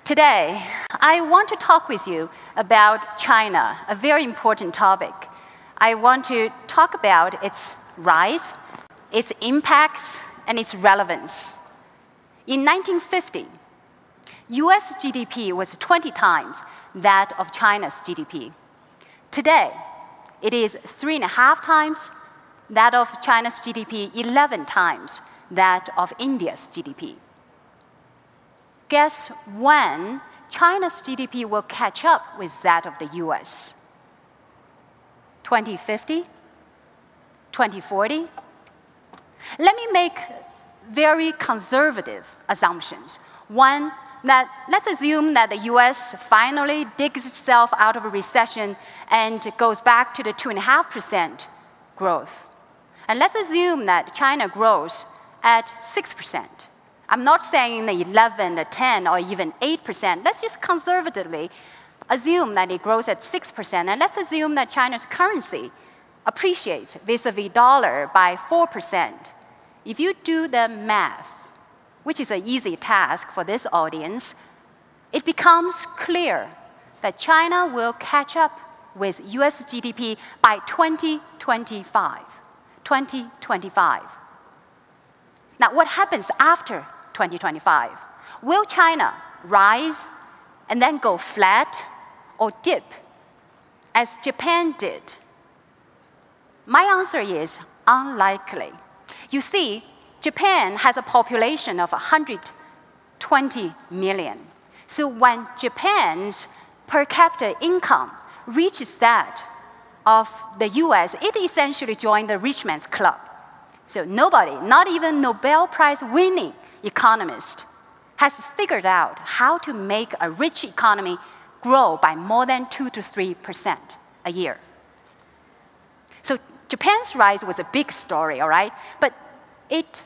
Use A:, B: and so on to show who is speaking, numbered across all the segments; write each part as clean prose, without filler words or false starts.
A: Today, I want to talk with you about China, a very important topic. I want to talk about its rise, its impacts, and its relevance. In 1950, US GDP was 20 times that of China's GDP. Today, it is 3.5 times that of China's GDP, 11 times that of India's GDP. Guess when China's GDP will catch up with that of the US? 2050? 2040? Let me make very conservative assumptions. One, that let's assume that the US finally digs itself out of a recession and goes back to the 2.5% growth. And let's assume that China grows at 6%. I'm not saying the 11, the 10, or even 8%. Let's just conservatively assume that it grows at 6%. And let's assume that China's currency appreciates vis-a-vis dollar by 4%. If you do the math, which is an easy task for this audience, it becomes clear that China will catch up with US GDP by 2025. 2025. Now, what happens after 2025? Will China rise and then go flat or dip, as Japan did? My answer is unlikely. You see, Japan has a population of 120 million. So when Japan's per capita income reaches that of the US, it essentially joined the rich man's club. So nobody, not even Nobel Prize winning economist, has figured out how to make a rich economy grow by more than 2 to 3% a year. So Japan's rise was a big story, all right? But it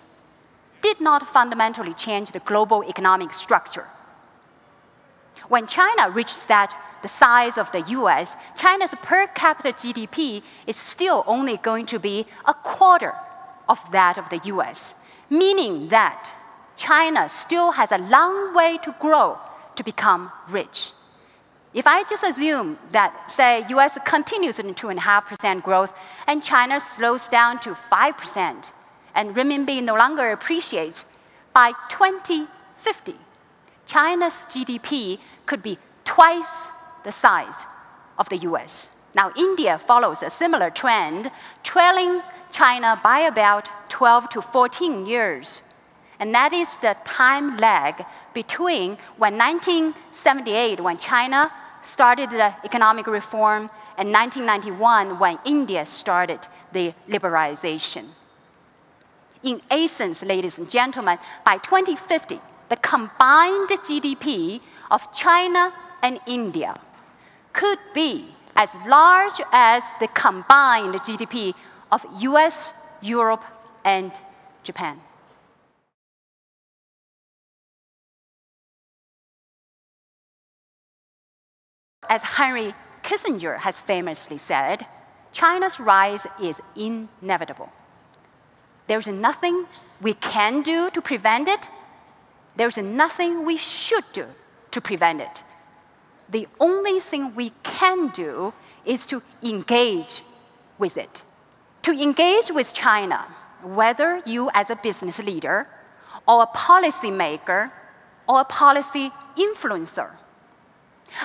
A: did not fundamentally change the global economic structure. When China reaches the size of the US, China's per capita GDP is still only going to be a quarter of that of the US, meaning that China still has a long way to grow to become rich. If I just assume that, say, US continues in 2.5% growth and China slows down to 5% and renminbi no longer appreciates, by 2050, China's GDP could be twice the size of the US. Now, India follows a similar trend, trailing China by about 12 to 14 years. And that is the time lag between when 1978, when China started the economic reform, and 1991, when India started the liberalization. In essence, ladies and gentlemen, by 2050, the combined GDP of China and India could be as large as the combined GDP of US, Europe, and Japan. As Henry Kissinger has famously said, China's rise is inevitable. There's nothing we can do to prevent it. There's nothing we should do to prevent it. The only thing we can do is to engage with it. To engage with China, whether you as a business leader or a policymaker or a policy influencer.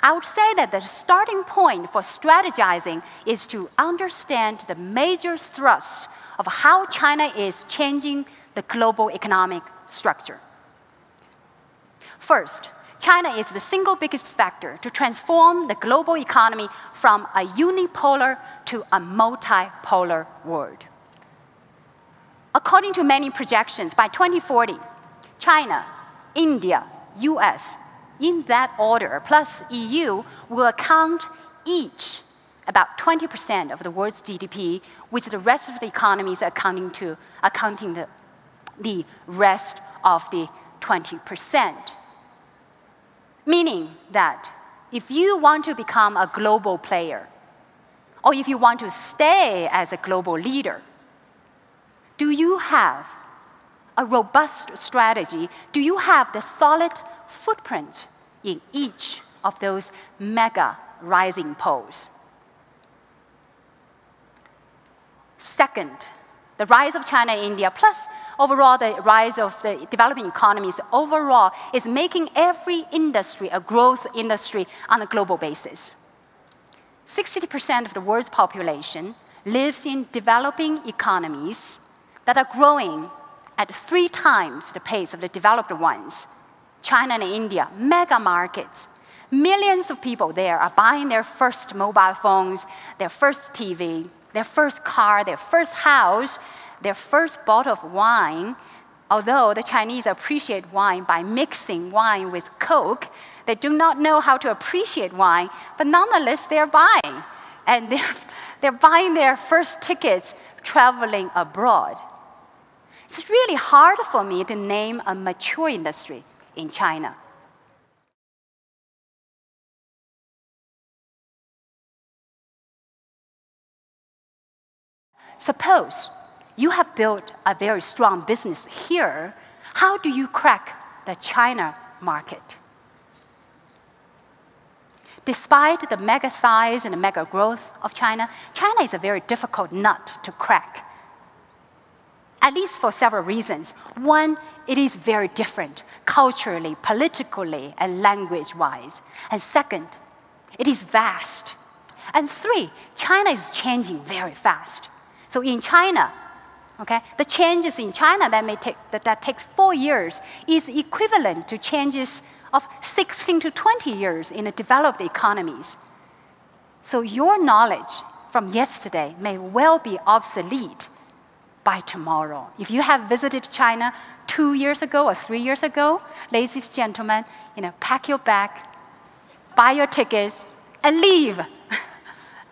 A: I would say that the starting point for strategizing is to understand the major thrusts of how China is changing the global economic structure. First, China is the single biggest factor to transform the global economy from a unipolar to a multipolar world. According to many projections, by 2040, China, India, US, in that order, plus EU, will account each about 20% of the world's GDP, with the rest of the economies accounting the rest of the 20%. Meaning that if you want to become a global player, or if you want to stay as a global leader, do you have a robust strategy? Do you have the solid footprint in each of those mega rising poles. Second, the rise of China and India, plus overall the rise of the developing economies overall, is making every industry a growth industry on a global basis. 60% of the world's population lives in developing economies that are growing at 3 times the pace of the developed ones. China and India, mega markets. Millions of people there are buying their first mobile phones, their first TV, their first car, their first house, their first bottle of wine. Although the Chinese appreciate wine by mixing wine with Coke, they do not know how to appreciate wine, but nonetheless they're buying. And they're buying their first tickets traveling abroad. It's really hard for me to name a mature industry in China. Suppose you have built a very strong business here. How do you crack the China market? Despite the mega size and the mega growth of China, China is a very difficult nut to crack, at least for several reasons. One, it is very different culturally, politically, and language-wise. And second, it is vast. And three, China is changing very fast. So in China, okay, the changes in China that takes 4 years is equivalent to changes of 16 to 20 years in the developed economies. So your knowledge from yesterday may well be obsolete by tomorrow. If you have visited China 2 years ago or 3 years ago, ladies and gentlemen, pack your bag, buy your tickets, and leave.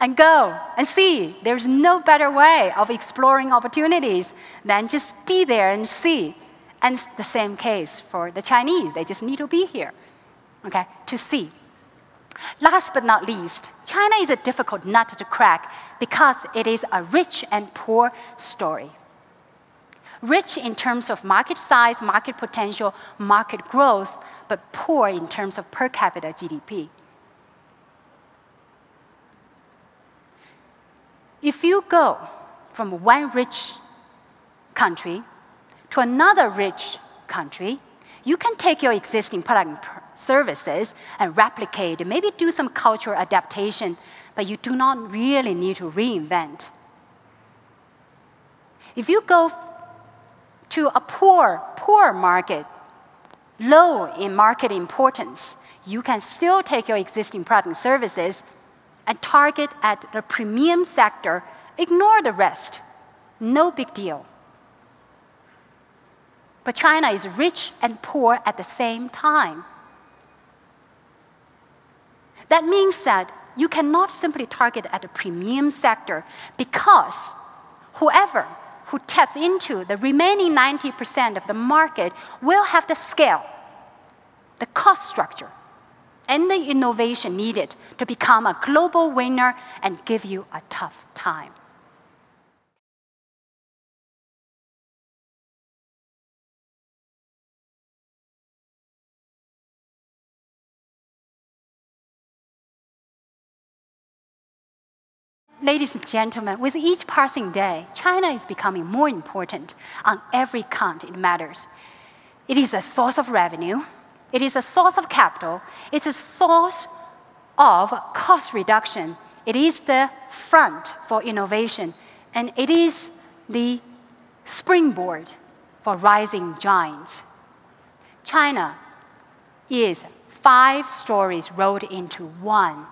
A: And go and see. There's no better way of exploring opportunities than just be there and see. And it's the same case for the Chinese. They just need to be here, okay, to see. Last but not least, China is a difficult nut to crack because it is a rich and poor story. Rich in terms of market size, market potential, market growth, but poor in terms of per capita GDP. If you go from one rich country to another rich country, you can take your existing product and services and replicate, maybe do some cultural adaptation, but you do not really need to reinvent. If you go to a poor market, low in market importance, you can still take your existing product and services and target at the premium sector, ignore the rest. No big deal. But China is rich and poor at the same time. That means that you cannot simply target at the premium sector because whoever who taps into the remaining 90% of the market will have the scale, the cost structure, and the innovation needed to become a global winner and give you a tough time. Ladies and gentlemen, with each passing day, China is becoming more important on every count it matters. It is a source of revenue. It is a source of capital. It's a source of cost reduction. It is the front for innovation. And it is the springboard for rising giants. China is 5 stories rolled into one.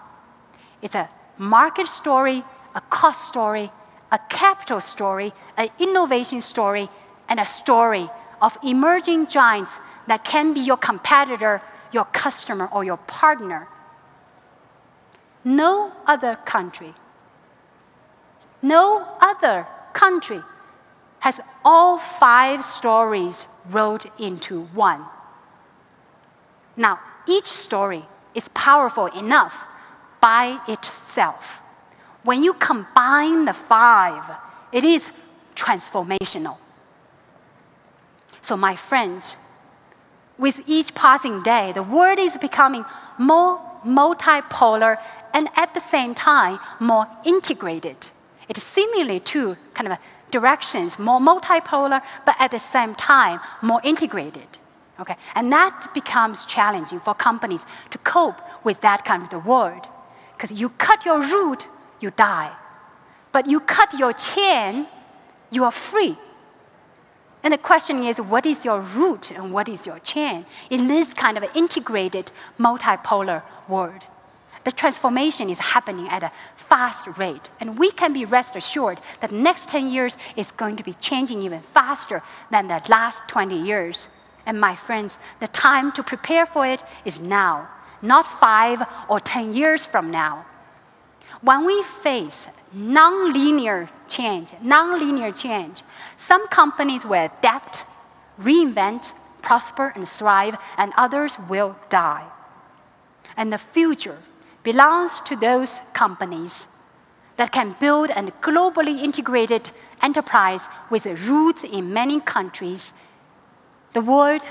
A: It's a market story, a cost story, a capital story, an innovation story, and a story of emerging giants that can be your competitor, your customer, or your partner. No other country has all 5 stories rolled into one. Now, each story is powerful enough by itself. When you combine the 5, it is transformational. So my friends, with each passing day, the world is becoming more multipolar and at the same time more integrated. It's seemingly two kind of directions, more multipolar, but at the same time more integrated. Okay? And that becomes challenging for companies to cope with that kind of the world. Because you cut your root, you die. But you cut your chain, you are free. And the question is, what is your root and what is your chain in this kind of integrated, multipolar world? The transformation is happening at a fast rate. And we can be rest assured that the next 10 years is going to be changing even faster than the last 20 years. And my friends, the time to prepare for it is now, not 5 or 10 years from now. When we face non-linear change, some companies will adapt, reinvent, prosper, and thrive, and others will die. And the future belongs to those companies that can build a globally integrated enterprise with roots in many countries. The world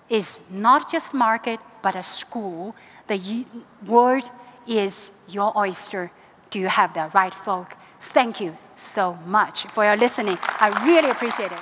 A: is not just market, but a school. The world is your oyster. Do you have the right folk? Thank you so much for your listening. I really appreciate it.